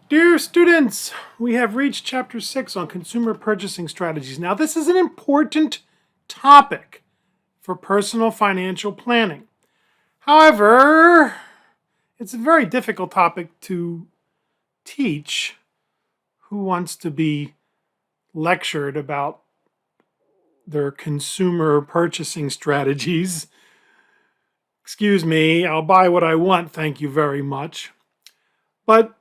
Dear students, we have reached chapter 6 on consumer purchasing strategies. Now, this is an important topic for personal financial planning. However, it's a very difficult topic to teach. Who wants to be lectured about their consumer purchasing strategies? Excuse me, I'll buy what I want, thank you very much. But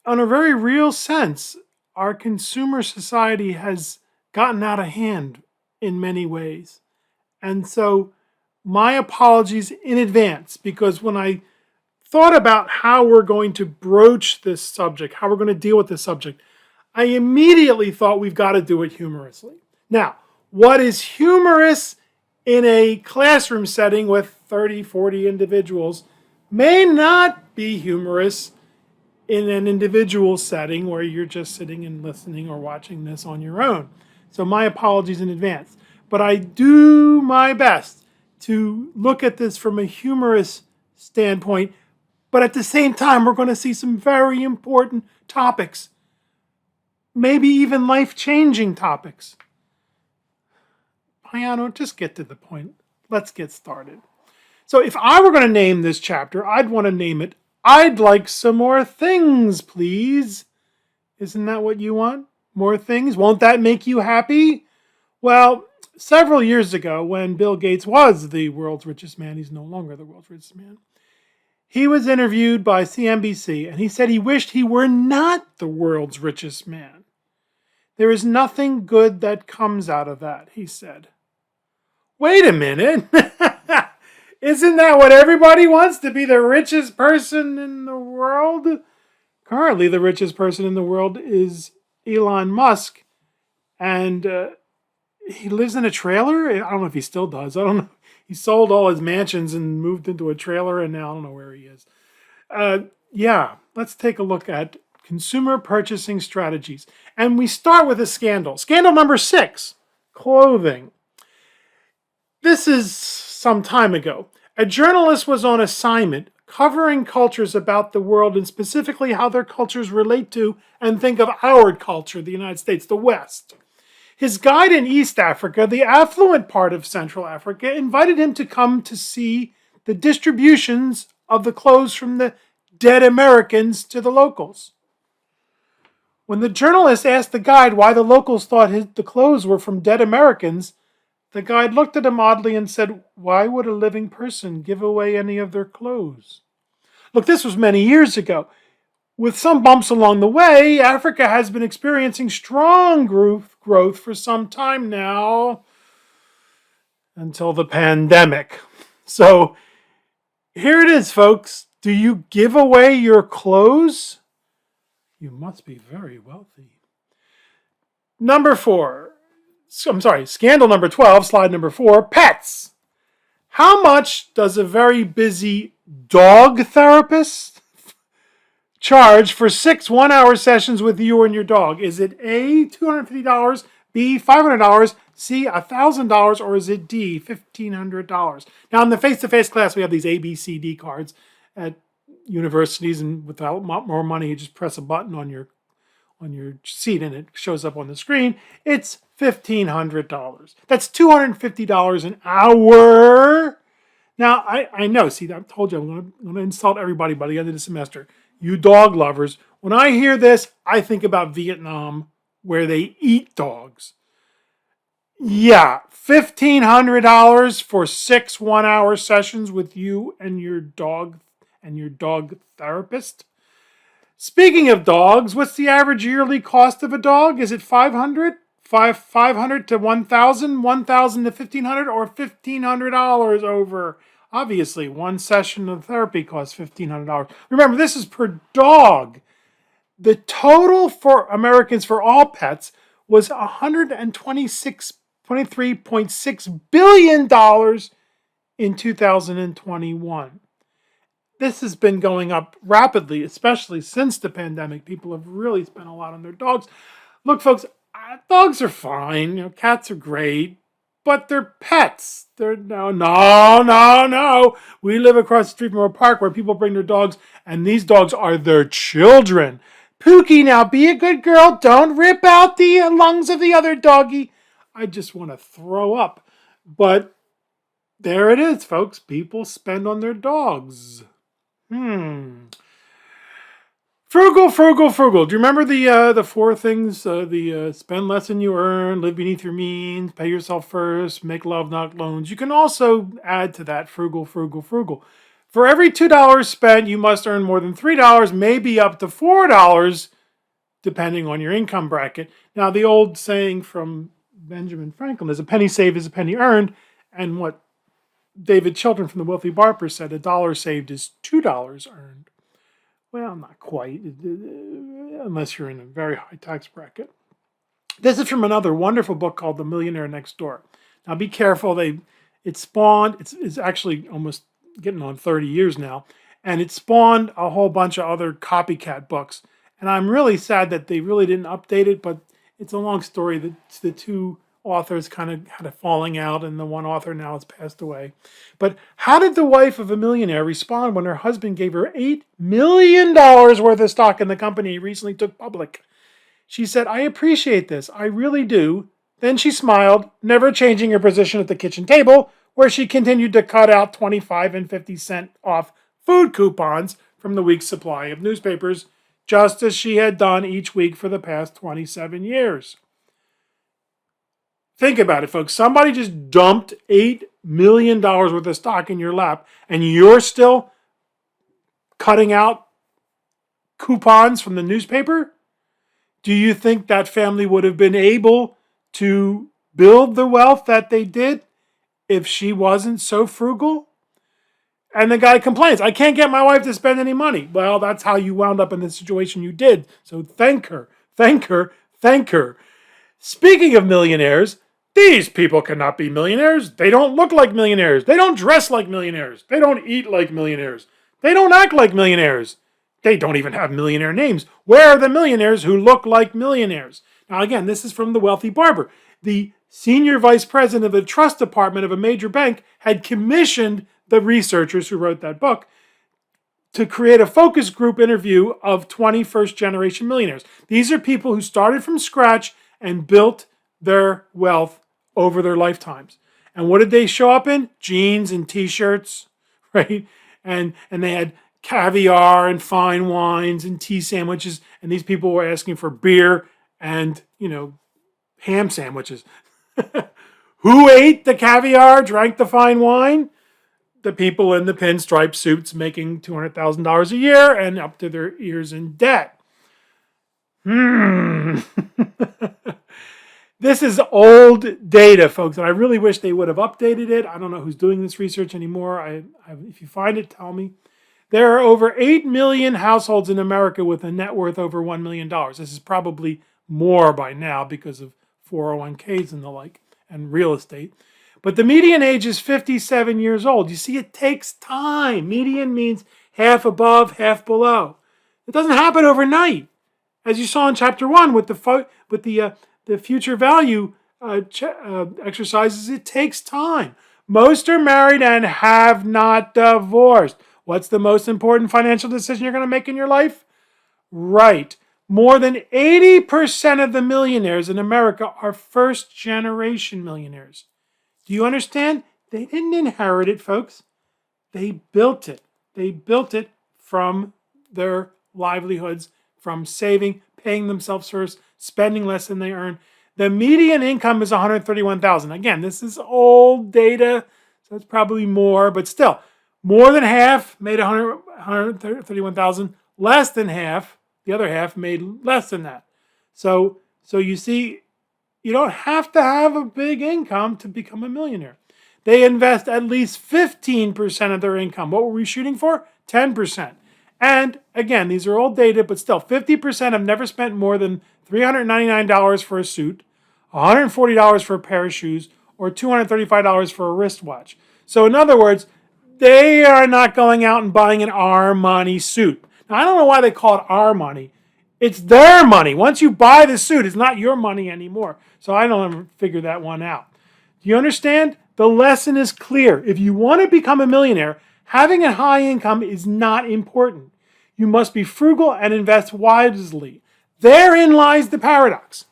on a very real sense, our consumer society has gotten out of hand in many ways. And so my apologies in advance, because when I thought about how we're going to broach this subject, how we're going to deal with this subject, I immediately thought we've got to do it humorously. Now, what is humorous in a classroom setting with 30, 40 individuals may not be humorous in an individual setting where you're just sitting and listening or watching this on your own. So my apologies in advance. But I do my best to look at this from a humorous standpoint. But at the same time, we're going to see some very important topics. Maybe even life-changing topics. Piano, just get to the point. Let's get started. So if I were going to name this chapter, I'd want to name it I'd like some more things, please. Isn't that what you want? More things? Won't that make you happy? Well, several years ago, when Bill Gates was the world's richest man, he's no longer the world's richest man, he was interviewed by CNBC, and he said he wished he were not the world's richest man. There is nothing good that comes out of that, he said. Wait a minute. Isn't that what everybody wants, to be the richest person in the world? Currently, the richest person in the world is Elon Musk. And he lives in a trailer? I don't know if he still does. I don't know. He sold all his mansions and moved into a trailer, and now I don't know where he is. Let's take a look at consumer purchasing strategies. And we start with a scandal. Scandal number 6, clothing. This is some time ago. A journalist was on assignment covering cultures about the world, and specifically how their cultures relate to and think of our culture, the United States, the West. His guide in East Africa, the affluent part of Central Africa, invited him to come to see the distributions of the clothes from the dead Americans to the locals. When the journalist asked the guide why the locals thought the clothes were from dead Americans, the guide looked at him oddly and said, "Why would a living person give away any of their clothes?" Look, this was many years ago. With some bumps along the way, Africa has been experiencing strong growth for some time now, until the pandemic. So here it is, folks. Do you give away your clothes? You must be very wealthy. Scandal number 12, slide number 4, pets. How much does a very busy dog therapist charge for 6 one-hour sessions with you and your dog? Is it A, $250, B, $500, C, $1,000, or is it D, $1,500? Now, in the face-to-face class, we have these A, B, C, D cards at universities, and without more money, you just press a button on your seat and it shows up on the screen. It's $1,500. That's $250 an hour. Now, I know, see, I told you I'm going to insult everybody by the end of the semester. You dog lovers, when I hear this, I think about Vietnam, where they eat dogs. Yeah, $1,500 for 6 one-hour sessions with you and your dog therapist. Speaking of dogs, what's the average yearly cost of a dog? Is it $500? $500 to $1,000, $1,000 to $1,500, or $1,500 over? Obviously, one session of therapy costs $1,500. Remember, this is per dog. The total for Americans for all pets was $123.6 billion in 2021. This has been going up rapidly, especially since the pandemic. People have really spent a lot on their dogs. Look, folks, dogs are fine. Cats are great, but they're pets. No. We live across the street from a park where people bring their dogs, and these dogs are their children. Pookie, now be a good girl. Don't rip out the lungs of the other doggy. I just want to throw up. But there it is, folks. People spend on their dogs. Frugal, frugal, frugal. Do you remember the four things? Spend less than you earn, live beneath your means, pay yourself first, make love, not loans. You can also add to that frugal, frugal, frugal. For every $2 spent, you must earn more than $3, maybe up to $4, depending on your income bracket. Now, the old saying from Benjamin Franklin is a penny saved is a penny earned, and what David Chilton from the Wealthy Barber said, $1 saved is $2 earned. Well, not quite, unless you're in a very high tax bracket. This is from another wonderful book called The Millionaire Next Door. Now, be careful. It spawned, it's actually almost getting on 30 years now, and it spawned a whole bunch of other copycat books. And I'm really sad that they really didn't update it, but it's a long story. The two authors kind of had a falling out, and the one author now has passed away. But how did the wife of a millionaire respond when her husband gave her $8 million worth of stock in the company he recently took public? She said, "I appreciate this. I really do." Then she smiled, never changing her position at the kitchen table, where she continued to cut out 25 and 50-cent off food coupons from the week's supply of newspapers, just as she had done each week for the past 27 years. Think about it, folks. Somebody just dumped $8 million worth of stock in your lap, and you're still cutting out coupons from the newspaper? Do you think that family would have been able to build the wealth that they did if she wasn't so frugal? And the guy complains, "I can't get my wife to spend any money." Well, that's how you wound up in the situation you did. So thank her, thank her, thank her. Speaking of millionaires, these people cannot be millionaires. They don't look like millionaires. They don't dress like millionaires. They don't eat like millionaires. They don't act like millionaires. They don't even have millionaire names. Where are the millionaires who look like millionaires? Now, again, this is from the Wealthy Barber. The senior vice president of the trust department of a major bank had commissioned the researchers who wrote that book to create a focus group interview of 21st generation millionaires. These are people who started from scratch and built their wealth over their lifetimes. And what did they show up in? Jeans and t-shirts, right? And they had caviar and fine wines and tea sandwiches. And these people were asking for beer and, ham sandwiches. Who ate the caviar, drank the fine wine? The people in the pinstripe suits making $200,000 a year and up to their ears in debt. This is old data, folks, and I really wish they would have updated it. I don't know who's doing this research anymore. If you find it, tell me. There are over 8 million households in America with a net worth over $1 million. This is probably more by now because of 401ks and the like, and real estate. But the median age is 57 years old. You see, it takes time. Median means half above, half below. It doesn't happen overnight. As you saw in Chapter 1 with the future value exercises, it takes time. Most are married and have not divorced. What's the most important financial decision you're going to make in your life? Right. More than 80% of the millionaires in America are first-generation millionaires. Do you understand? They didn't inherit it, folks. They built it. They built it from their livelihoods, from saving, paying themselves first, spending less than they earn. The median income is $131,000. Again, this is old data, so it's probably more, but still, more than half made $131,000. Less than half, the other half made less than that. So you see, you don't have to have a big income to become a millionaire. They invest at least 15% of their income. What were we shooting for? 10%. And again, these are old data, but still, 50% have never spent more than $399 for a suit, $140 for a pair of shoes, or $235 for a wristwatch. So in other words, they are not going out and buying an Armani suit. Now, I don't know why they call it our money. It's their money. Once you buy the suit, it's not your money anymore. So I don't ever figure that one out. Do you understand? The lesson is clear. If you want to become a millionaire, having a high income is not important. You must be frugal and invest wisely. Therein lies the paradox.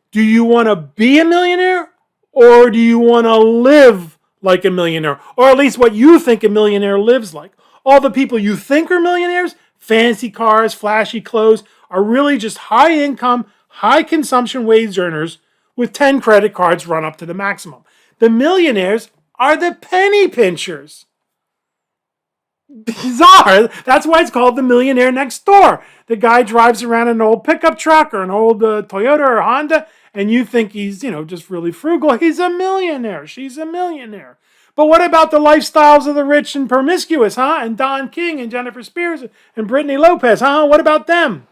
Do you want to be a millionaire, or do you want to live like a millionaire? Or at least what you think a millionaire lives like. All the people you think are millionaires, fancy cars, flashy clothes, are really just high income, high consumption wage earners with 10 credit cards run up to the maximum. The millionaires are the penny pinchers. Bizarre. That's why it's called the millionaire next door. The guy drives around an old pickup truck or an old Toyota or Honda, and you think he's, just really frugal. He's a millionaire. She's a millionaire. But what about the lifestyles of the rich and promiscuous, huh? And Don King and Jennifer Spears and Brittany Lopez, huh? What about them?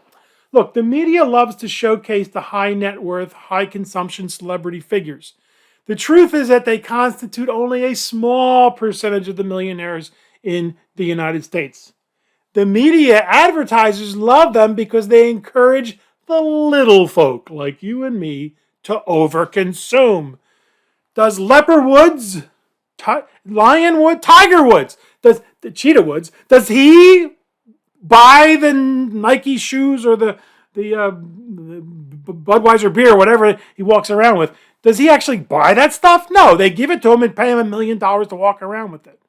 Look, the media loves to showcase the high net worth, high consumption celebrity figures. The truth is that they constitute only a small percentage of the millionaires in the United States. The media advertisers love them because they encourage the little folk like you and me to overconsume. Does Leopard Woods, Lion Wood, Tiger Woods, does the Cheetah Woods, does he buy the Nike shoes or the Budweiser beer, whatever he walks around with? Does he actually buy that stuff? No, they give it to him and pay him $1 million to walk around with it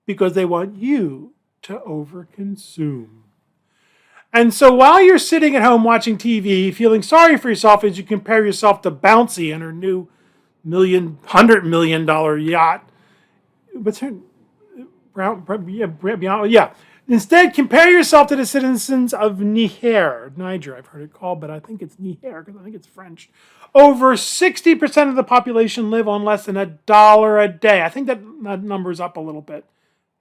because they want you to overconsume. And so while you're sitting at home watching TV, feeling sorry for yourself as you compare yourself to Bouncy and her new $100 million yacht, what's her? Yeah. Instead, compare yourself to the citizens of Niger. I've heard it called, but I think it's Niger because I think it's French. Over 60% of the population live on less than $1 a day. I think that number's up a little bit.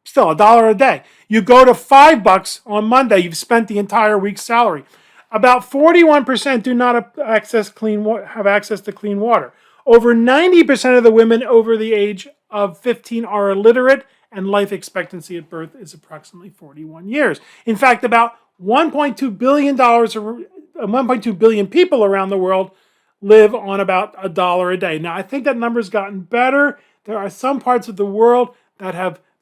Still, $1 a day. You go to $5 on Monday, you've spent the entire week's salary. About 41% do not have access to clean water. Over 90% of the women over the age of 15 are illiterate, and life expectancy at birth is approximately 41 years. In fact, about $1.2 billion people around the world live on about $1 a day. Now, I think that number's gotten better. There are some parts of the world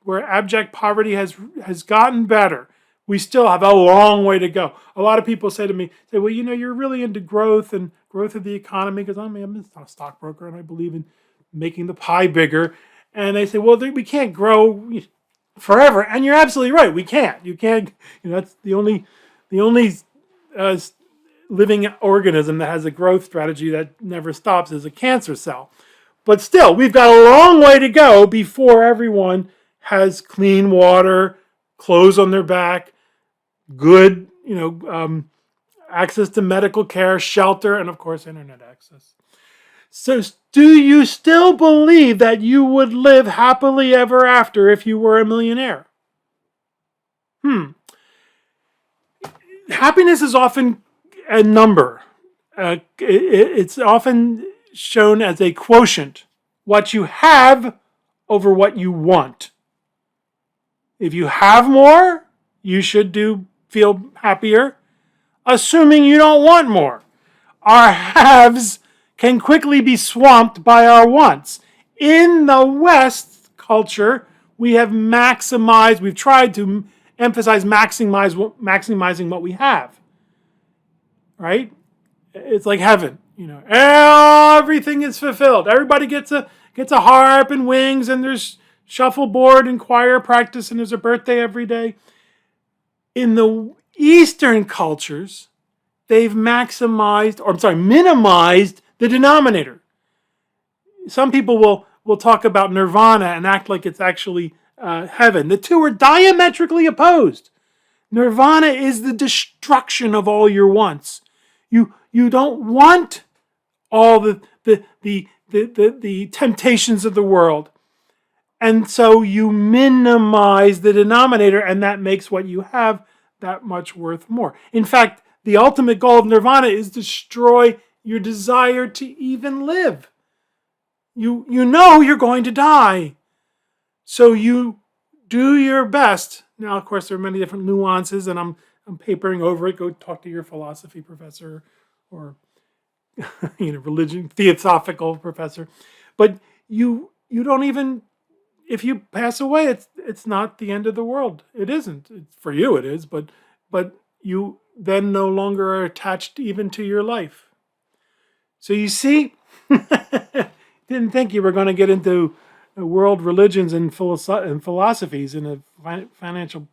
where abject poverty has gotten better. We still have a long way to go. A lot of people say to me, well, you're really into growth and growth of the economy because I'm a stockbroker and I believe in making the pie bigger. And they say, well, we can't grow forever. And you're absolutely right. We can't. You can't. That's the only living organism that has a growth strategy that never stops is a cancer cell. But still, we've got a long way to go before everyone has clean water, clothes on their back, good, access to medical care, shelter, and of course, internet access. So do you still believe that you would live happily ever after if you were a millionaire? Happiness is often a number. It's often shown as a quotient. What you have over what you want. If you have more, you should feel happier, assuming you don't want more. Our haves can quickly be swamped by our wants. In the West culture, we've tried to emphasize maximizing what we have. Right? It's like heaven. Everything is fulfilled. Everybody gets a harp and wings, and there's shuffleboard and choir practice, and there's a birthday every day. In the Eastern cultures, they've minimized the denominator. Some people will talk about nirvana and act like it's actually heaven. The two are diametrically opposed. Nirvana is the destruction of all your wants. You don't want all the temptations of the world. And so you minimize the denominator, and that makes what you have that much worth more. In fact, the ultimate goal of nirvana is to destroy your desire to even live. You know you're going to die. So you do your best. Now, of course, there are many different nuances, and I'm papering over it. Go talk to your philosophy professor or religion, theosophical professor. But you don't even, if you pass away, it's not the end of the world. It isn't. For you it is, but but you then no longer are attached even to your life. So you see, didn't think you were going to get into world religions and philosophies in a financial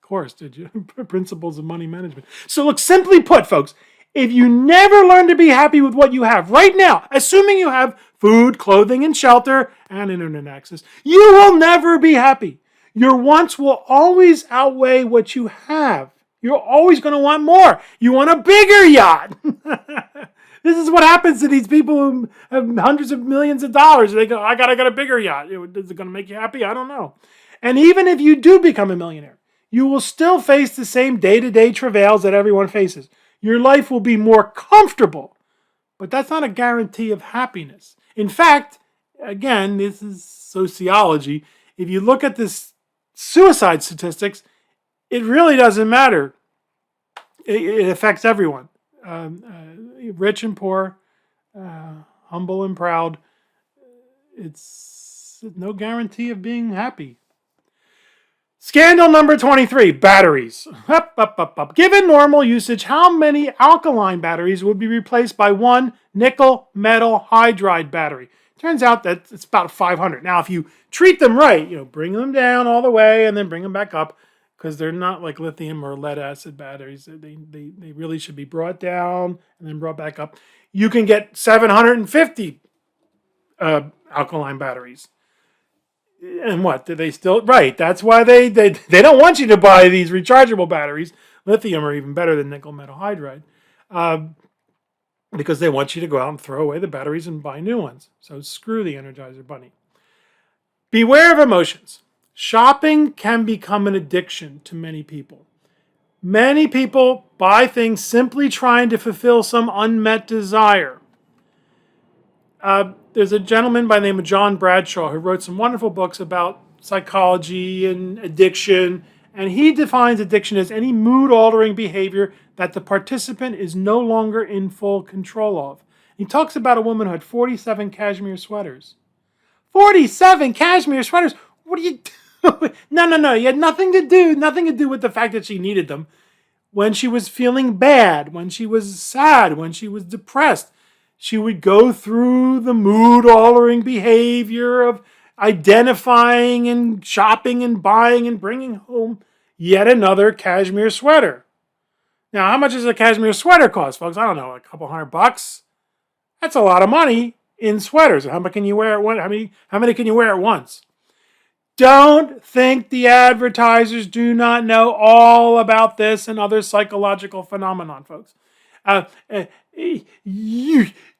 course, did you? Principles of money management. So look, simply put, folks, if you never learn to be happy with what you have right now, assuming you have food, clothing, and shelter, and internet access, you will never be happy. Your wants will always outweigh what you have. You're always going to want more. You want a bigger yacht. This is what happens to these people who have hundreds of millions of dollars. They go, I got a bigger yacht. Is it going to make you happy? I don't know. And even if you do become a millionaire, you will still face the same day-to-day travails that everyone faces. Your life will be more comfortable, but that's not a guarantee of happiness. In fact, again, this is sociology. If you look at this suicide statistics, it really doesn't matter. It affects everyone. Rich and poor, humble and proud. It's no guarantee of being happy. Scandal number 23, batteries. Up. Given normal usage, how many alkaline batteries would be replaced by one nickel metal hydride battery? Turns out that it's about 500. Now, if you treat them right, bring them down all the way and then bring them back up, because they're not like lithium or lead acid batteries. They really should be brought down and then brought back up. You can get 750 alkaline batteries. And what? Do they still? Right. That's why they don't want you to buy these rechargeable batteries. Lithium are even better than nickel metal hydride. Because they want you to go out and throw away the batteries and buy new ones. So screw the Energizer Bunny. Beware of emotions. Shopping can become an addiction to many people. Many people buy things simply trying to fulfill some unmet desire. There's a gentleman by the name of John Bradshaw who wrote some wonderful books about psychology and addiction. And he defines addiction as any mood-altering behavior that the participant is no longer in full control of. He talks about a woman who had 47 cashmere sweaters. 47 cashmere sweaters? What are you doing? No. You had nothing to do with the fact that she needed them. When she was feeling bad, when she was sad, when she was depressed, she would go through the mood-altering behavior of identifying and shopping and buying and bringing home yet another cashmere sweater. Now, how much does a cashmere sweater cost, folks? I don't know, a couple $100. That's a lot of money in sweaters. How many can you wear at once? How many can you wear at once? Don't think the advertisers do not know all about this and other psychological phenomenon, folks. Do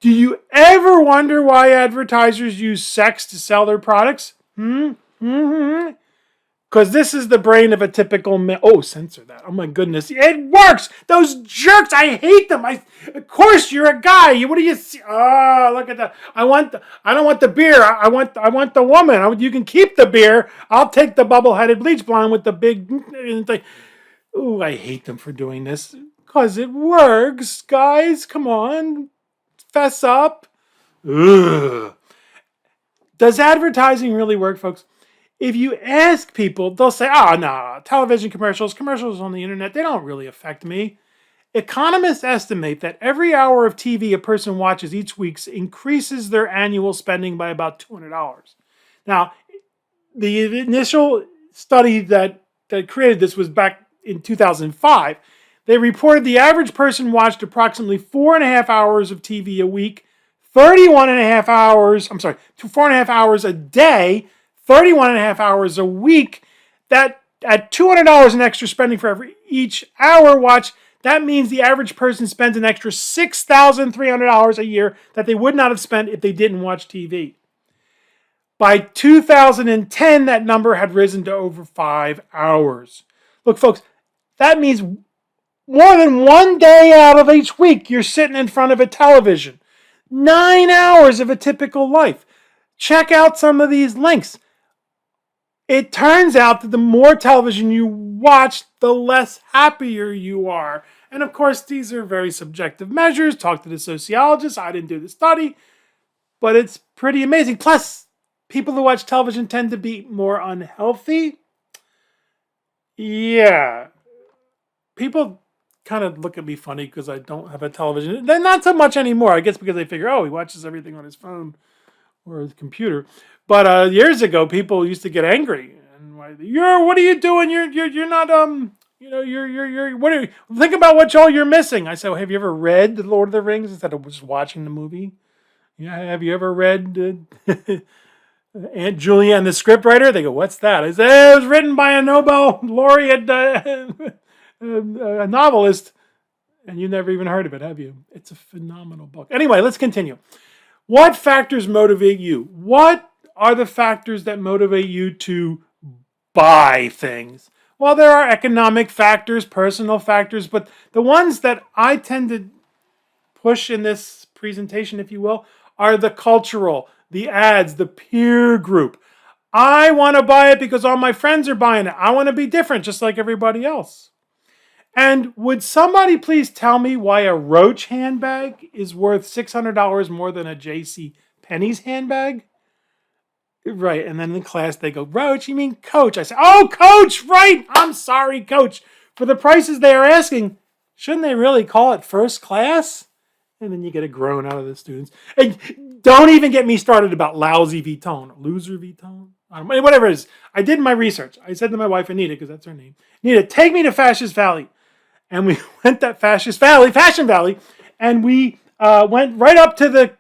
you ever wonder why advertisers use sex to sell their products? Because this is the brain of a typical man. Oh, censor that. Oh my goodness. It works. Those jerks. I hate them. Of course you're a guy. What do you see? Oh, look at that. I don't want the beer. I want the woman. You can keep the beer. I'll take the bubble-headed bleach blonde with the big thing. Oh, I hate them for doing this. Because it works, guys. Come on. Fess up. Ugh. Does advertising really work, folks? If you ask people, they'll say, no, television commercials on the internet, they don't really affect me. Economists estimate that every hour of TV a person watches each week increases their annual spending by about $200. Now, the initial study that created this was back in 2005. They reported the average person watched approximately 4.5 hours of TV a week, 4.5 hours a day, 31.5 hours a week. That at $200 in extra spending for each hour watch, that means the average person spends an extra $6,300 a year that they would not have spent if they didn't watch TV. By 2010, that number had risen to over 5 hours. Look, folks, that means more than one day out of each week you're sitting in front of a television. 9 hours of a typical life. Check out some of these links. It turns out that the more television you watch, the less happier you are. And of course, these are very subjective measures. Talk to the sociologist. I didn't do the study, but it's pretty amazing. Plus, people who watch television tend to be more unhealthy. Yeah. people kind of look at me funny because I don't have a television. They're not so much anymore, I guess, because they figure, oh, he watches everything on his phone or his computer. But years ago, people used to get angry and what are you doing? You're not you're what are you, think about what all you're missing. I said, well, have you ever read The Lord of the Rings instead of just watching the movie? Yeah, have you ever read Aunt Julia and the Scriptwriter? They go, what's that? I said, it was written by a Nobel laureate a novelist, and you never even heard of it, have you? It's a phenomenal book. Anyway, let's continue. What factors motivate you? What are the factors that motivate you to buy things? Well, there are economic factors, personal factors, but the ones that I tend to push in this presentation, if you will, are the cultural, the ads, the peer group. I want to buy it because all my friends are buying it. I want to be different, just like everybody else. And would somebody please tell me why a Roach handbag is worth $600 more than a J.C. Penney's handbag? Right, and then in class they go, Roach, you mean Coach? I say, oh, Coach, right, I'm sorry, Coach. For the prices they are asking, shouldn't they really call it first class? And then you get a groan out of the students. And don't even get me started about lousy Vuitton, loser Vuitton, whatever it is. I did my research. I said to my wife, Anita, because that's her name, Anita, take me to Fascist Valley. And we went to Fashion Valley, and we went right up to the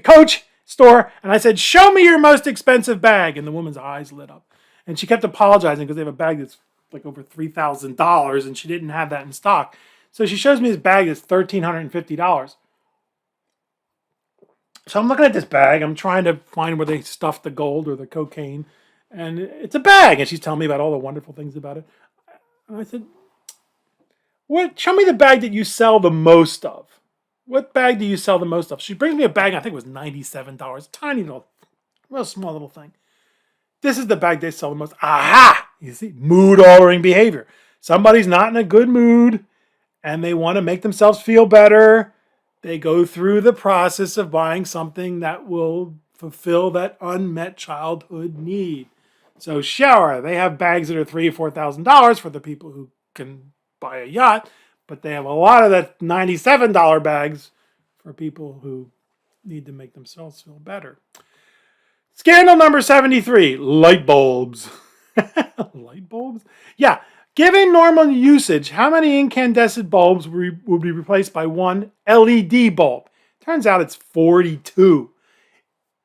Coach store, and I said, show me your most expensive bag. And the woman's eyes lit up. And she kept apologizing because they have a bag that's like over $3,000, and she didn't have that in stock. So she shows me this bag that's $1,350. So I'm looking at this bag. I'm trying to find where they stuffed the gold or the cocaine. And it's a bag. And she's telling me about all the wonderful things about it. And I said, show me the bag that you sell the most of. What bag do you sell the most of? She brings me a bag, I think it was $97. Tiny little, real small little thing. This is the bag they sell the most. Aha! You see, mood-altering behavior. Somebody's not in a good mood, and they want to make themselves feel better. They go through the process of buying something that will fulfill that unmet childhood need. So sure, they have bags that are $3,000 or $4,000 for the people who can buy a yacht, but they have a lot of that $97 bags for people who need to make themselves feel better. Scandal number 73, light bulbs. Light bulbs? Yeah. Given normal usage, how many incandescent bulbs will be replaced by one LED bulb? Turns out it's 42.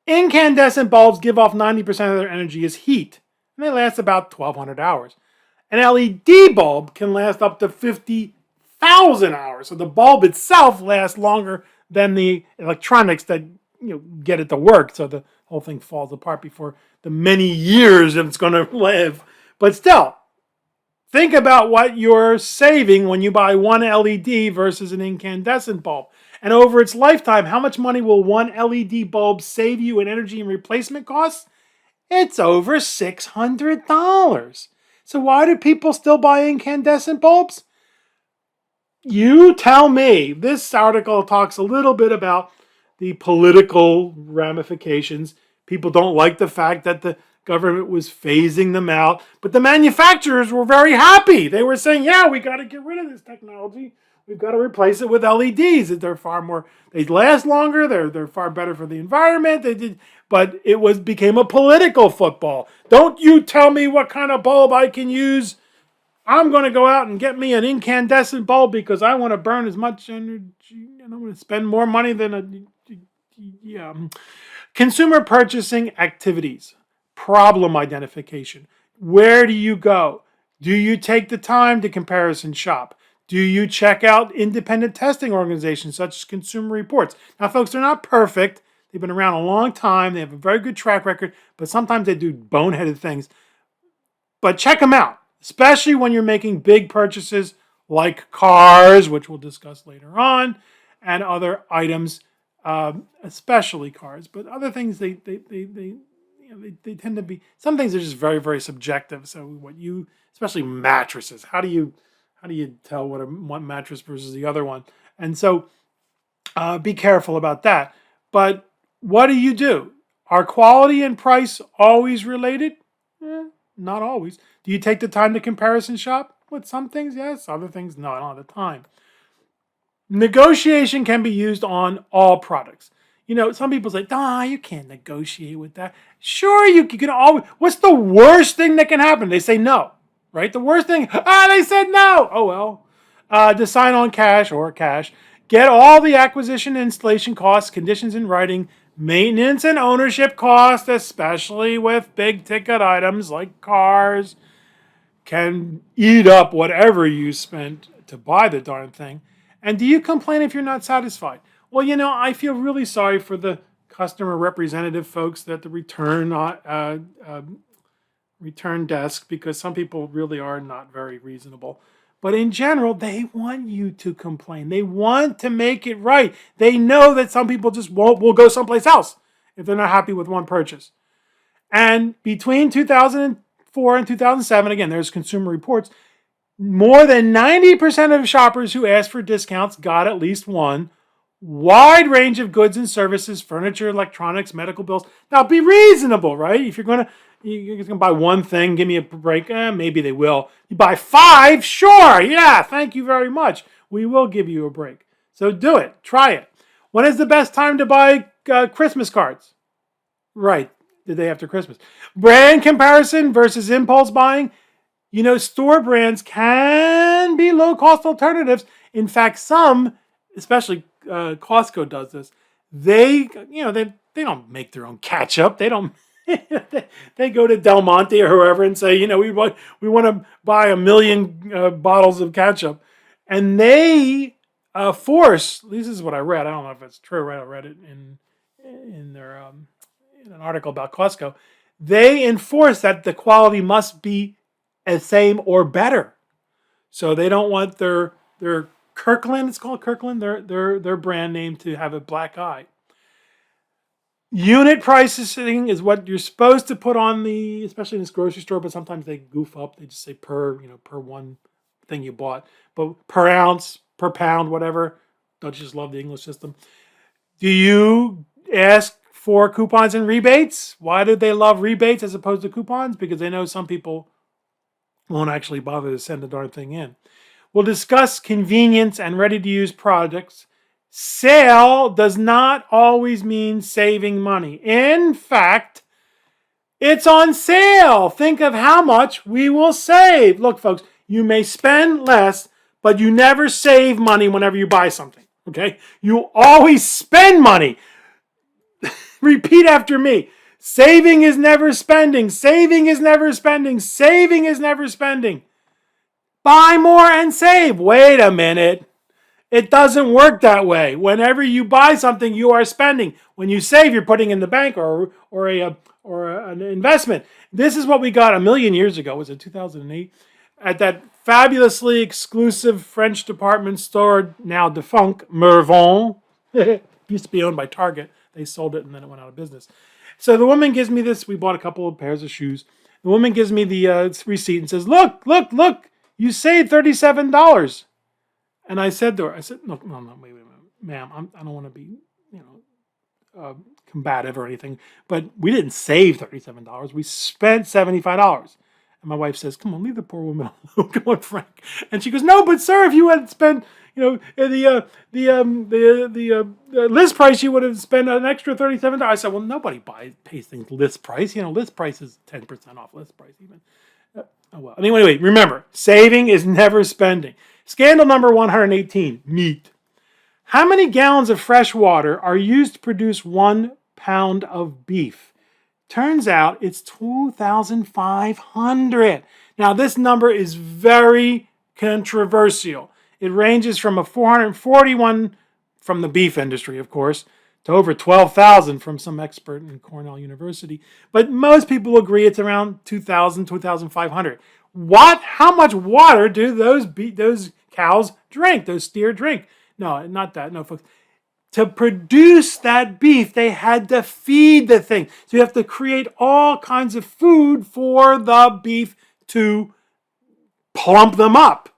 Incandescent bulbs give off 90% of their energy as heat, and they last about 1,200 hours. An LED bulb can last up to 50,000 hours. So the bulb itself lasts longer than the electronics that get it to work. So the whole thing falls apart before the many years that it's going to live. But still, think about what you're saving when you buy one LED versus an incandescent bulb. And over its lifetime, how much money will one LED bulb save you in energy and replacement costs? It's over $600. So why do people still buy incandescent bulbs? You tell me. This article talks a little bit about the political ramifications. People don't like the fact that the government was phasing them out, but the manufacturers were very happy. They were saying, yeah, we got to get rid of this technology. We've got to replace it with LEDs. They're far more, they last longer. They're far better for the environment. But it became a political football. Don't you tell me what kind of bulb I can use. I'm going to go out and get me an incandescent bulb because I want to burn as much energy and I'm going to spend more money than Consumer purchasing activities, problem identification. Where do you go? Do you take the time to comparison shop? Do you check out independent testing organizations such as Consumer Reports? Now, folks, they're not perfect. They've been around a long time. They have a very good track record, but sometimes they do boneheaded things. But check them out, especially when you're making big purchases like cars, which we'll discuss later on, and other items, especially cars. But other things, they tend to be, some things are just very, very subjective. So especially mattresses, how do you tell one mattress versus the other one? And so be careful about that. But what do? Are quality and price always related? Not always. Do you take the time to comparison shop? With some things, yes. Other things, no, I don't have the time. Negotiation can be used on all products. Some people say, you can't negotiate with that. Sure, you can always. What's the worst thing that can happen? They say no, right? The worst thing, they said no. Oh, well. To sign on cash or cash. Get all the acquisition and installation costs, conditions in writing, maintenance and ownership costs, especially with big ticket items like cars, can eat up whatever you spent to buy the darn thing. And do you complain if you're not satisfied? Well, I feel really sorry for the customer representative folks at the return desk, because some people really are not very reasonable. But in general, they want you to complain. They want to make it right. They know that some people just will go someplace else if they're not happy with one purchase. And between 2004 and 2007, again, there's Consumer Reports, more than 90% of shoppers who asked for discounts got at least one. Wide range of goods and services, furniture, electronics, medical bills. Now, be reasonable, right? If you're going to buy one thing, give me a break. Maybe they will. You buy 5, sure, yeah, thank you very much. We will give you a break. So do it. Try it. When is the best time to buy Christmas cards? Right, the day after Christmas. Brand comparison versus impulse buying. Store brands can be low-cost alternatives. In fact, some, especially Costco does this. They don't make their own ketchup. They don't. They go to Del Monte or whoever and say, we want to buy 1 million bottles of ketchup, and they force. This is what I read. I don't know if it's true. Right? I read it in their in an article about Costco. They enforce that the quality must be the same or better. So they don't want their Kirkland, it's called Kirkland, their brand name, to have a black eye. Unit pricing is what you're supposed to put on especially in this grocery store, but sometimes they goof up. They just say per one thing you bought, but per ounce, per pound, whatever. Don't you just love the English system? Do you ask for coupons and rebates? Why do they love rebates as opposed to coupons? Because they know some people won't actually bother to send the darn thing in. We'll discuss convenience and ready-to-use products. Sale does not always mean saving money. In fact, it's on sale. Think of how much we will save. Look, folks, you may spend less, but you never save money whenever you buy something. Okay? You always spend money. Repeat after me. Saving is never spending. Saving is never spending. Saving is never spending. Buy more and save. Wait a minute. It doesn't work that way. Whenever you buy something, you are spending. When you save, you're putting in the bank or an investment. This is what we got 1 million years ago. Was it 2008? At that fabulously exclusive French department store, now defunct, Mervon. Used to be owned by Target. They sold it and then it went out of business. So the woman gives me this. We bought a couple of pairs of shoes. The woman gives me the receipt and says, look, you saved $37. And I said to her, no, wait, ma'am, I don't want to be, combative or anything, but we didn't save $37. We spent $75. And my wife says, come on, leave the poor woman alone. Come on, Frank. And she goes, no, but sir, if you had spent, the list price, you would have spent an extra $37. I said, well, nobody pays things list price. List price is 10% off list price even. Oh, well. Anyway, remember, saving is never spending. Scandal number 118, meat. How many gallons of fresh water are used to produce 1 pound of beef? Turns out it's 2,500. Now, this number is very controversial. It ranges from a 441 from the beef industry, of course, to over 12,000 from some expert in Cornell University. But most people agree it's around 2,000, 2,500. What? How much water do those cows drink, those steer drink? No, not that. No, folks. To produce that beef, they had to feed the thing. So you have to create all kinds of food for the beef to plump them up.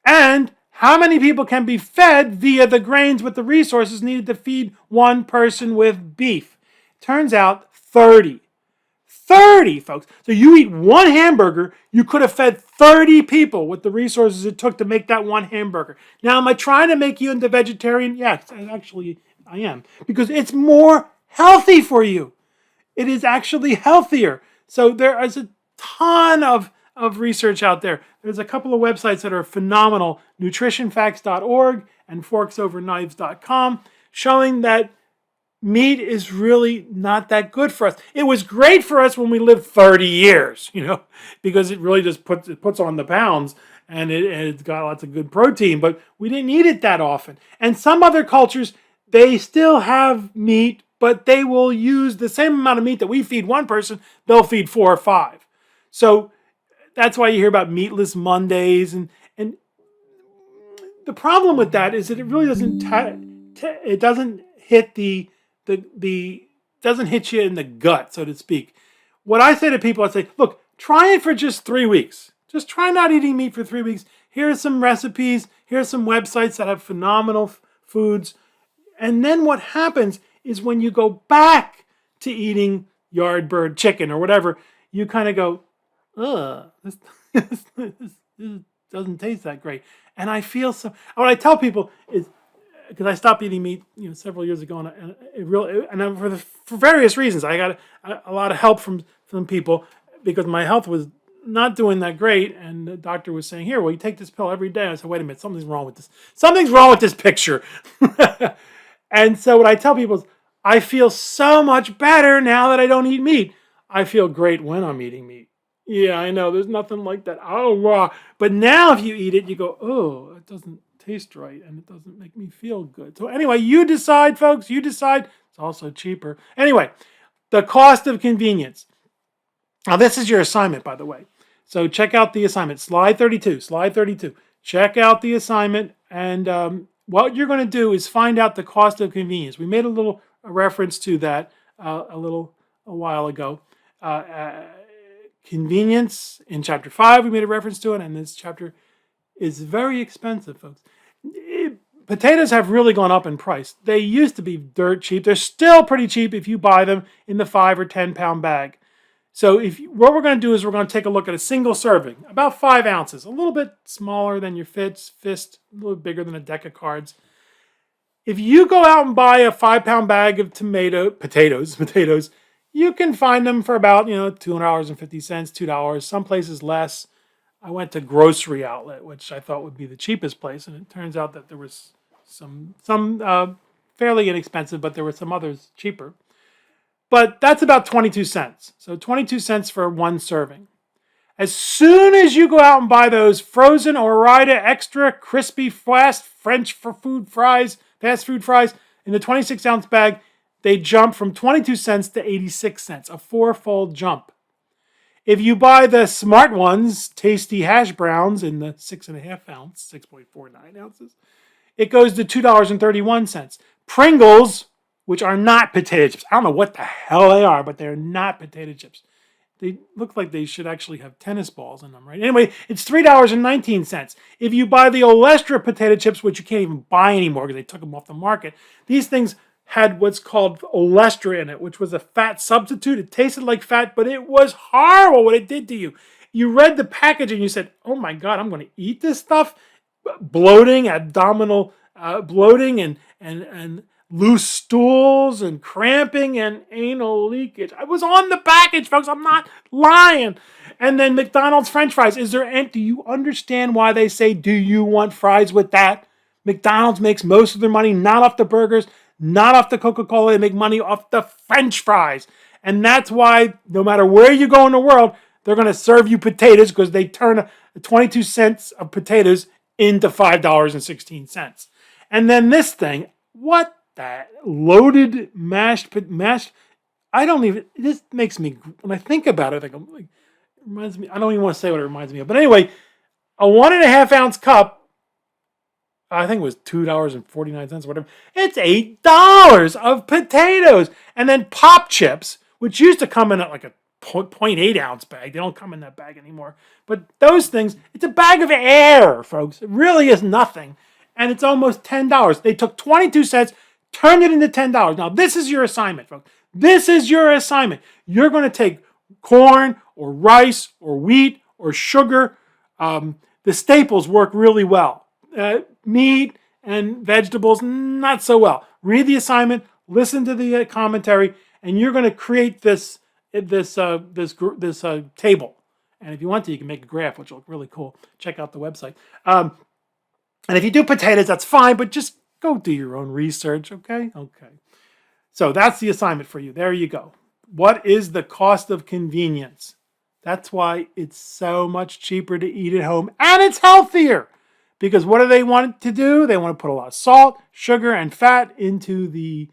And how many people can be fed via the grains with the resources needed to feed one person with beef? Turns out 30. 30, folks. So you eat one hamburger, you could have fed 30 people with the resources it took to make that one hamburger. Now, am I trying to make you into vegetarian? Yes, actually, I am. Because it's more healthy for you. It is actually healthier. So there is a ton of research out there. There's a couple of websites that are phenomenal, nutritionfacts.org and forksoverknives.com, showing that meat is really not that good for us. It was great for us when we lived 30 years, because it really just puts on the pounds, and it's got lots of good protein, but we didn't eat it that often. And some other cultures, they still have meat, but they will use the same amount of meat that we feed one person, they'll feed 4 or 5. So that's why you hear about meatless Mondays. And the problem with that is that it really doesn't it doesn't hit doesn't hit you in the gut, so to speak. What I say to people, I say, look, try it for just 3 weeks. Just try not eating meat for 3 weeks. Here are some recipes. Here are some websites that have phenomenal foods. And then what happens is when you go back to eating yard bird chicken or whatever, you kind of go, ugh, this doesn't taste that great. And I feel so. What I tell people is, because I stopped eating meat, several years ago, and for various reasons, I got a lot of help from people because my health was not doing that great, and the doctor was saying, "Here, well, you take this pill every day." I said, "Wait a minute, something's wrong with this. Something's wrong with this picture." And so what I tell people is, I feel so much better now that I don't eat meat. I feel great when I'm eating meat. Yeah, I know, there's nothing like that. Oh, wow. But now if you eat it, you go, oh, it doesn't taste right, and it doesn't make me feel good. So anyway, you decide, folks. You decide. It's also cheaper. Anyway, the cost of convenience. Now, this is your assignment, by the way. So check out the assignment. Slide 32. Slide 32. Check out the assignment, and what you're going to do is find out the cost of convenience. We made a reference to that a while ago. Convenience in chapter 5, we made a reference to it, and this chapter is very expensive, folks. Potatoes have really gone up in price. They used to be dirt cheap. They're still pretty cheap if you buy them in the 5 or 10 pound bag. So what we're going to do is we're going to take a look at a single serving, about 5 ounces, a little bit smaller than your fist, a little bit bigger than a deck of cards. If you go out and buy a 5 pound bag of potatoes, you can find them for about, $2.50, $2, some places less. I went to Grocery Outlet, which I thought would be the cheapest place, and it turns out that there was some fairly inexpensive, but there were some others cheaper. But that's about 22 cents. So 22 cents for one serving. As soon as you go out and buy those frozen Ore-Ida extra crispy fast French food fries, fast food fries in the 26 ounce bag, they jump from 22 cents to 86 cents, a 4-fold jump. If you buy the smart ones, tasty hash browns in the 6.5 ounce, 6.49 ounces, it goes to $2.31. Pringles, which are not potato chips. I don't know what the hell they are, but they're not potato chips. They look like they should actually have tennis balls in them, right? Anyway, it's $3.19. If you buy the Olestra potato chips, which you can't even buy anymore because they took them off the market, these things had what's called Olestra in it, which was a fat substitute. It tasted like fat, but it was horrible what it did to you. You read the package and you said, oh my God, I'm going to eat this stuff? Bloating, abdominal bloating, and loose stools, and cramping, and anal leakage. I was on the package, folks. I'm not lying. And then McDonald's French fries. Do you understand why they say, do you want fries with that? McDonald's makes most of their money not off the burgers, not off the Coca-Cola. They make money off the French fries. And that's why no matter where you go in the world, they're going to serve you potatoes, because they turn 22 cents of potatoes into $5.16. And then this thing, what that loaded mashed, this makes me, when I think about it, it reminds me, I don't even want to say what it reminds me of. But anyway, a 1.5 ounce cup, I think it was $2.49 or whatever. It's $8 of potatoes. And then pop chips, which used to come in at like a 0.8 ounce bag. They don't come in that bag anymore. But those things, it's a bag of air, folks. It really is nothing. And it's almost $10. They took 22 cents, turned it into $10. Now, this is your assignment, folks. This is your assignment. You're going to take corn or rice or wheat or sugar. The staples work really well. Meat and vegetables, not so well. Read the assignment, listen to the commentary, and you're going to create this table. And if you want to, you can make a graph, which will look really cool. Check out the website. And if you do potatoes, that's fine, but just go do your own research, okay? Okay. So that's the assignment for you. There you go. What is the cost of convenience? That's why it's so much cheaper to eat at home, and it's healthier. Because what do they want to do? They want to put a lot of salt, sugar, and fat into the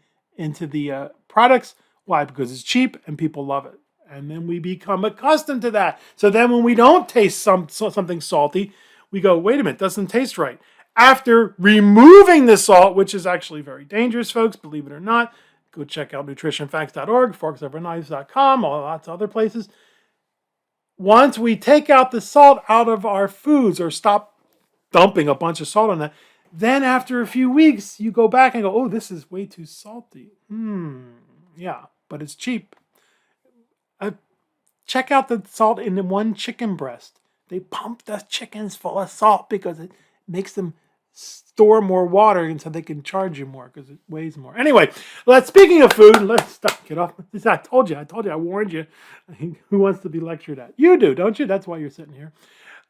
products. Why? Because it's cheap and people love it. And then we become accustomed to that. So then when we don't taste something salty, we go, wait a minute, doesn't taste right. After removing the salt, which is actually very dangerous, folks, believe it or not, go check out nutritionfacts.org, forksoverknives.com, lots of other places. Once we take out the salt out of our foods or stop dumping a bunch of salt on that, then after a few weeks, you go back and go, oh, this is way too salty. Yeah, but it's cheap. Check out the salt in one chicken breast. They pump the chickens full of salt because it makes them store more water and so they can charge you more because it weighs more. Anyway, speaking of food, let's get off. I told you, I warned you. Who wants to be lectured at? You do, don't you? That's why you're sitting here.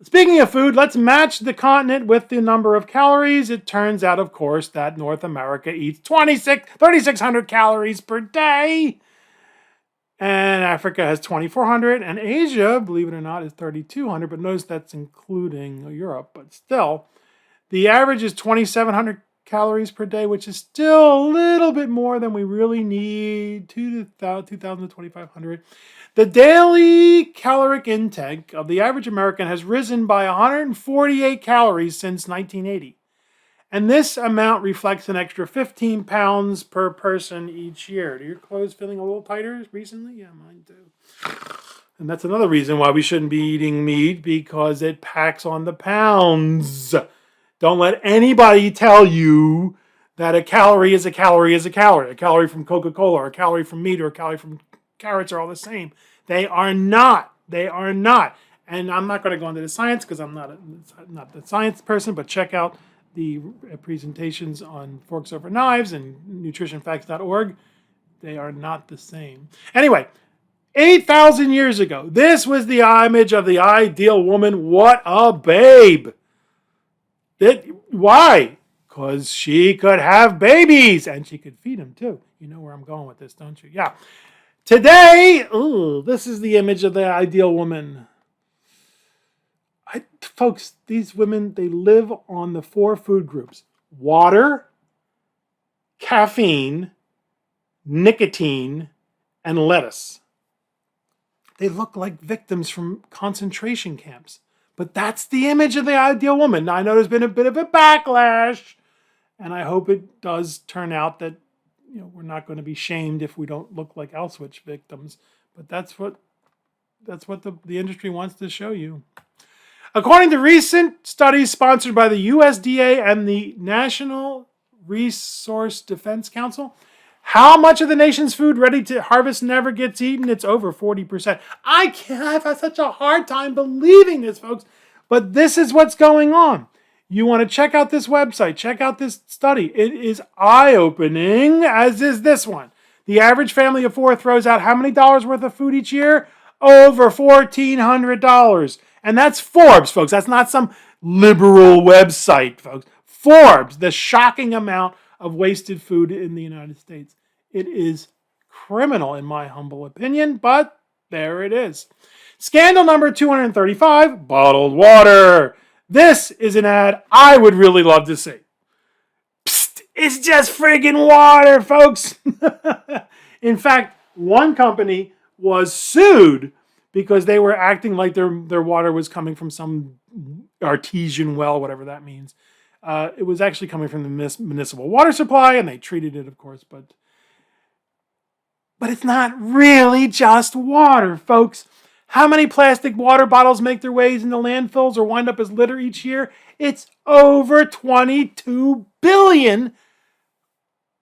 Speaking of food, let's match the continent with the number of calories. It turns out, of course, that North America eats 3,600 calories per day. And Africa has 2,400. And Asia, believe it or not, is 3,200. But notice that's including Europe. But still, the average is 2,700 calories per day, which is still a little bit more than we really need, 2,000 to 2,500. The daily caloric intake of the average American has risen by 148 calories since 1980. And this amount reflects an extra 15 pounds per person each year. Do your clothes feeling a little tighter recently? Yeah, mine do. And that's another reason why we shouldn't be eating meat, because it packs on the pounds. Don't let anybody tell you that a calorie is a calorie is a calorie. A calorie from Coca-Cola or a calorie from meat or a calorie from carrots are all the same. They are not. They are not. And I'm not going to go into the science because I'm not the science person, but check out the presentations on Forks Over Knives and nutritionfacts.org. They are not the same. Anyway, 8,000 years ago, this was the image of the ideal woman. What a babe. Why? Because she could have babies and she could feed them too. You know where I'm going with this, don't you? Yeah. Today, this is the image of the ideal woman. Folks, these women, they live on the 4 food groups: water, caffeine, nicotine, and lettuce. They look like victims from concentration camps. But that's the image of the ideal woman. Now, I know there's been a bit of a backlash, and I hope it does turn out that we're not going to be shamed if we don't look like Auschwitz victims. But that's what the industry wants to show you. According to recent studies sponsored by the USDA and the National Resource Defense Council, how much of the nation's food ready to harvest never gets eaten? It's over 40%. I've had such a hard time believing this, folks, but this is what's going on. You want to check out this website, check out this study. It is eye-opening, as is this one. The average family of 4 throws out how many dollars worth of food each year? Over $1,400. And that's Forbes, folks. That's not some liberal website, folks. Forbes, the shocking amount of wasted food in the United States. It is criminal, in my humble opinion, but there it is. Scandal number 235, bottled water. This is an ad I would really love to see. Psst, it's just friggin' water, folks. In fact, one company was sued because they were acting like their water was coming from some artesian well, whatever that means. It was actually coming from the municipal water supply, and they treated it, of course, but it's not really just water, folks. How many plastic water bottles make their ways into landfills or wind up as litter each year? It's over 22 billion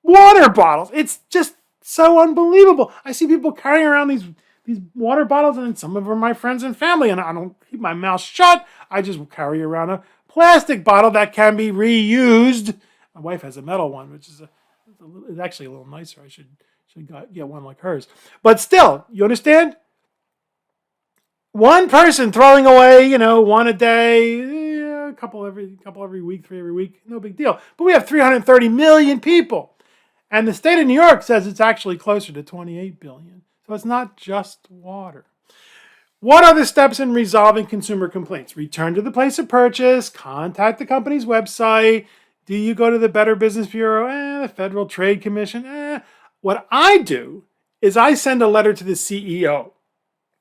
water bottles. It's just so unbelievable. I see people carrying around these these water bottles, and some of them are my friends and family, and I don't keep my mouth shut. I just carry around a plastic bottle that can be reused. My wife has a metal one, which is it's actually a little nicer. I should get one like hers. But still, you understand? One person throwing away, one a day, a couple every week, 3 every week, no big deal. But we have 330 million people. And the state of New York says it's actually closer to 28 billion. So it's not just water. What are the steps in resolving consumer complaints? Return to the place of purchase, contact the company's website. Do you go to the Better Business Bureau? The Federal Trade Commission? What I do is I send a letter to the CEO.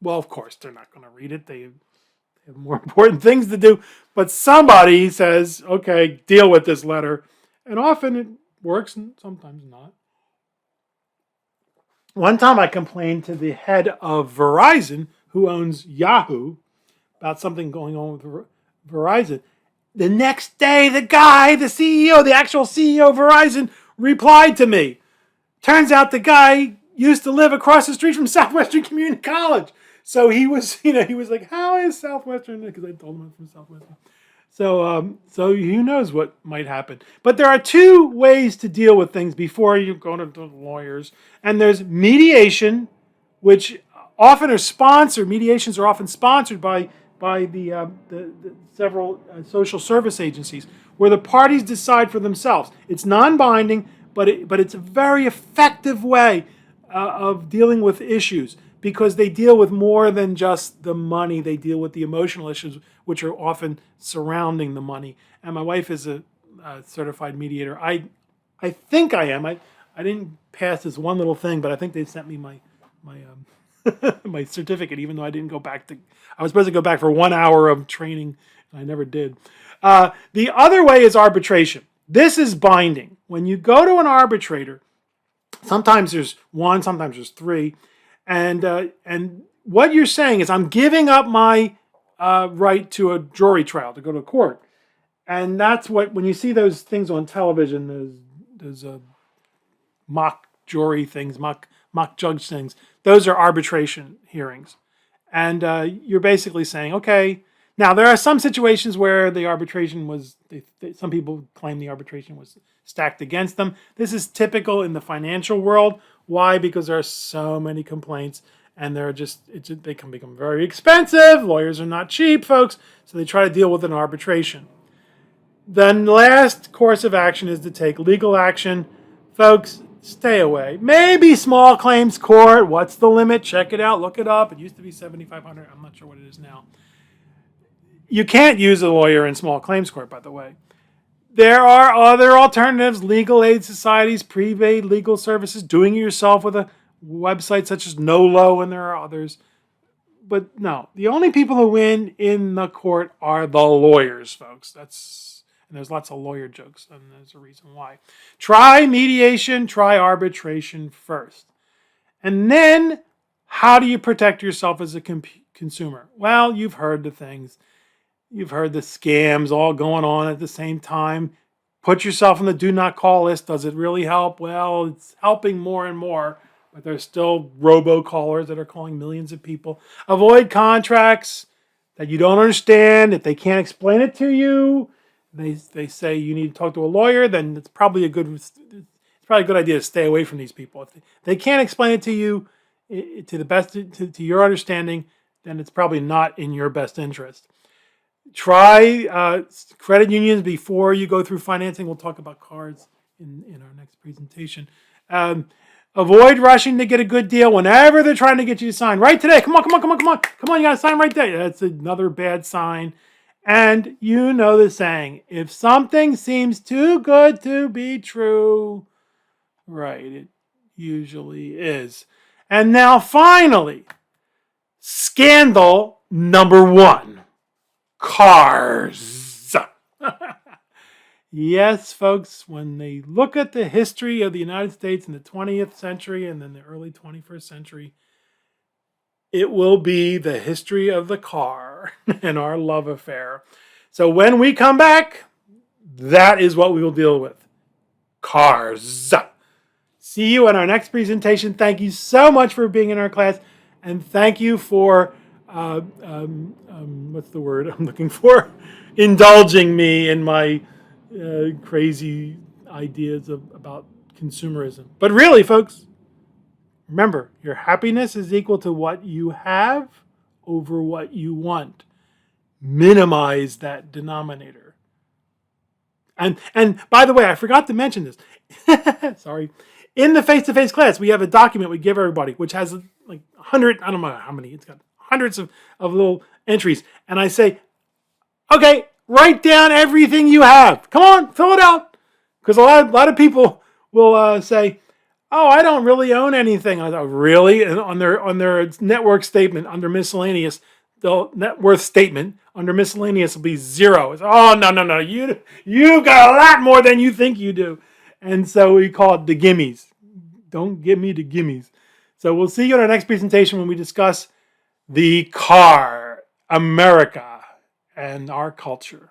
Well, of course, they're not going to read it. They have more important things to do. But somebody says, okay, deal with this letter. And often it works and sometimes not. One time I complained to the head of Verizon, who owns Yahoo, about something going on with Verizon. The next day, the CEO, the actual CEO of Verizon, replied to me. Turns out the guy used to live across the street from Southwestern Community College. So he was like, how is Southwestern? Because I told him I'm from Southwestern. So who knows what might happen. But there are two ways to deal with things before you go to the lawyers. And there's mediation, which often are sponsored. Mediations are often sponsored by the several social service agencies, where the parties decide for themselves. It's non-binding, but it's a very effective way of dealing with issues, because they deal with more than just the money. They deal with the emotional issues, which are often surrounding the money. And my wife is a certified mediator. I think I am. I didn't pass this one little thing, but I think they sent me my my certificate, even though I didn't go back I was supposed to go back for 1 hour of training, and I never did. The other way is arbitration. This is binding. When you go to an arbitrator, sometimes there's one, sometimes there's three, and what you're saying is, I'm giving up my right to a jury trial, to go to court. And that's when you see those things on television, those mock jury things, mock judge things, those are arbitration hearings. And you're basically saying, okay, now there are some situations where the arbitration was, some people claim the arbitration was stacked against them. This is typical in the financial world. Why? Because there are so many complaints, and they can become very expensive. Lawyers are not cheap, folks, so they try to deal with an arbitration. The last course of action is to take legal action. Folks, stay away. Maybe small claims court. What's the limit? Check it out. Look it up. It used to be $7,500. I'm not sure what it is now. You can't use a lawyer in small claims court, by the way. There are other alternatives, legal aid societies, prepaid legal services, doing it yourself with a website such as NOLO, and there are others. But no, the only people who win in the court are the lawyers, folks. And there's lots of lawyer jokes, and there's a reason why. Try mediation, try arbitration first. And then, how do you protect yourself as a consumer? Well, you've heard the things. You've heard the scams all going on at the same time. Put yourself on the do not call list. Does it really help? Well, it's helping more and more, but there's still robocallers that are calling millions of people. Avoid contracts that you don't understand. If they can't explain it to you, they say you need to talk to a lawyer, then it's probably a good idea to stay away from these people. If they can't explain it to you to the best to your understanding, then it's probably not in your best interest. Try credit unions before you go through financing. We'll talk about cards in our next presentation. Avoid rushing to get a good deal whenever they're trying to get you to sign. Right today. Come on. You got to sign right there. That's another bad sign. And you know the saying, if something seems too good to be true, right, it usually is. And now finally, scandal number 1. Cars. Yes, folks, when they look at the history of the United States in the 20th century and then the early 21st century, it will be the history of the car and our love affair. So when we come back, that is what we will deal with. Cars. See you in our next presentation. Thank you so much for being in our class. And thank you for, what's the word I'm looking for? Indulging me in my crazy ideas about consumerism. But really, folks, remember, your happiness is equal to what you have over what you want. Minimize that denominator. And by the way, I forgot to mention this. Sorry. In the face-to-face class, we have a document we give everybody, which has like 100, I don't know how many, it's got hundreds of little entries. And I say, okay, write down everything you have. Come on, fill it out. Because a lot of people will say, oh, I don't really own anything. I thought, really? And on their network statement under miscellaneous, the net worth statement under miscellaneous will be 0. It's, oh, no. You've got a lot more than you think you do. And so we call it the gimmies. Don't give me the gimmies. So we'll see you in our next presentation when we discuss the car, America, and our culture.